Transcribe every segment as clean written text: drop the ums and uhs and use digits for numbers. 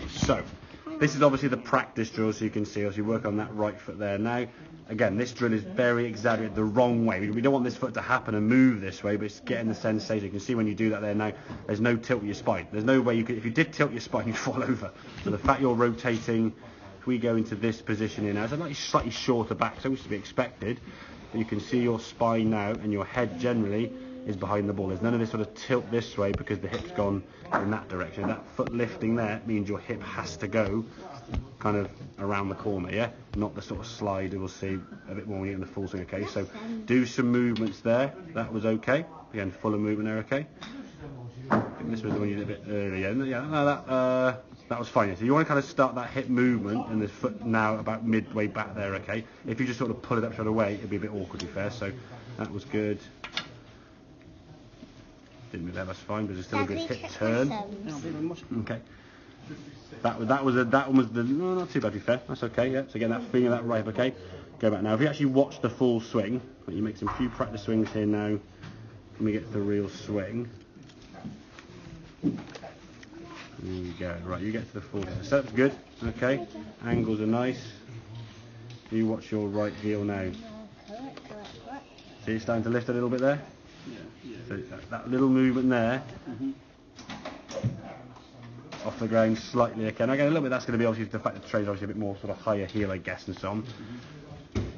So, this is obviously the practice drill, so you can see as you work on that right foot there. Now, again, this drill is very exaggerated the wrong way. We don't want this foot to happen and move this way, but it's getting the sensation. You can see when you do that there now, there's no tilt with your spine. There's no way you could, if you did tilt your spine, you'd fall over. So the fact you're rotating, if we go into this position here now, it's a slightly shorter back, so which is to be expected. But you can see your spine now, and your head generally is behind the ball. There's none of this sort of tilt this way because the hip's gone in that direction. That foot lifting there means your hip has to go kind of around the corner, yeah? Not the sort of slide we'll see a bit more when you get in the full swing, okay? So do some movements there. That was okay. Again, fuller movement there, okay? I think this was the one you did a bit earlier. Yeah, no, that was fine. So you want to kind of start that hip movement and the foot now about midway back there, okay? If you just sort of pull it up straight away, it'd be a bit awkward, to be fair. So that was good. Didn't move there, that's fine, but it's still a good hip turn. Okay. That one was the no, not too bad, to be fair. That's okay, yeah. So again, that finger, that right, okay. Go back now. If you actually watch the full swing, you make some few practice swings here now. Let me get to the real swing. There you go. Right, you get to the full. Setup's good. Okay. Angles are nice. You watch your right heel now. See, it's starting to lift a little bit there. So that little movement there, off the ground slightly, okay. Now again, a little bit that's going to be obviously the fact that the train's obviously a bit more sort of higher heel, I guess, and so on.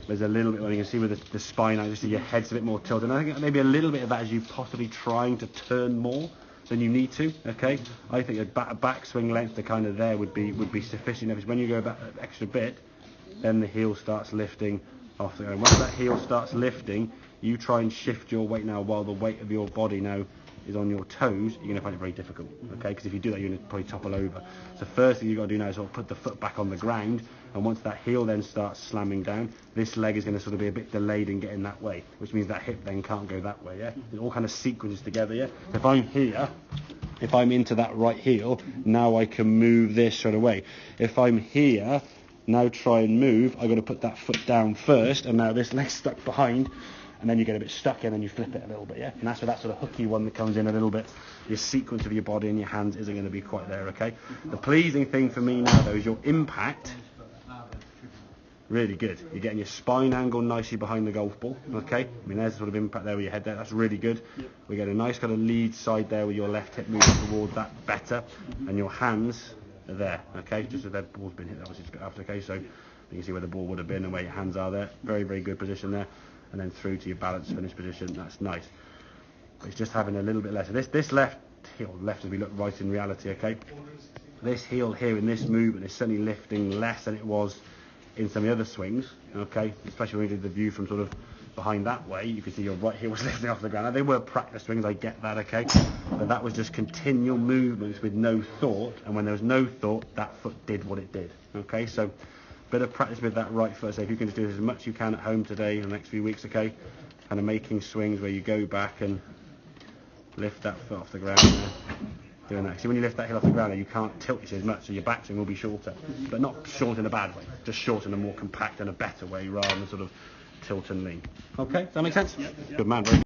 There's a little bit, you can see with the spine, I just see your head's a bit more tilted. And I think maybe a little bit of that is you possibly trying to turn more than you need to, okay. I think a backswing length to kind of there would be sufficient. Because when you go back an extra bit, then the heel starts lifting off the ground. Once that heel starts lifting, you try and shift your weight now while the weight of your body now is on your toes, you're going to find it very difficult, okay? Because if you do that, you're going to probably topple over. So first thing you've got to do now is sort of put the foot back on the ground, and once that heel then starts slamming down, this leg is going to sort of be a bit delayed in getting that way, which means that hip then can't go that way, yeah? It all kind of sequences together, yeah? If I'm here, if I'm into that right heel, now I can move this straight away. If I'm here, now try and move, I've got to put that foot down first, and now this leg's stuck behind, and then you get a bit stuck in and you flip it a little bit, yeah? And that's where that sort of hooky one that comes in a little bit. Your sequence of your body and your hands isn't going to be quite there, okay? The pleasing thing for me now, though, is your impact. Really good. You're getting your spine angle nicely behind the golf ball, okay? I mean, there's the sort of impact there with your head there. That's really good. We get a nice kind of lead side there with your left hip moving towards that better. And your hands are there, okay? Just as that ball's been hit, obviously it's a bit after, okay? So you can see where the ball would have been and where your hands are there. Very, very good position there. And then through to your balanced finish position. That's nice. But it's just having a little bit less. This left heel, left as we look right in reality, okay? This heel here in this movement is certainly lifting less than it was in some of the other swings, okay? Especially when we did the view from sort of behind that way, you can see your right heel was lifting off the ground. Now, they were practice swings, I get that, okay? But that was just continual movements with no thought, and when there was no thought, that foot did what it did, okay? So bit of practice with that right foot. So if you can just do as much as you can at home today in the next few weeks, okay? Kind of making swings where you go back and lift that foot off the ground there. Doing that. See, when you lift that heel off the ground, you can't tilt it as much, so your backswing will be shorter. But not short in a bad way, just short in a more compact and a better way rather than sort of tilt and lean. Okay, does that make sense? Yep. Good man, very good.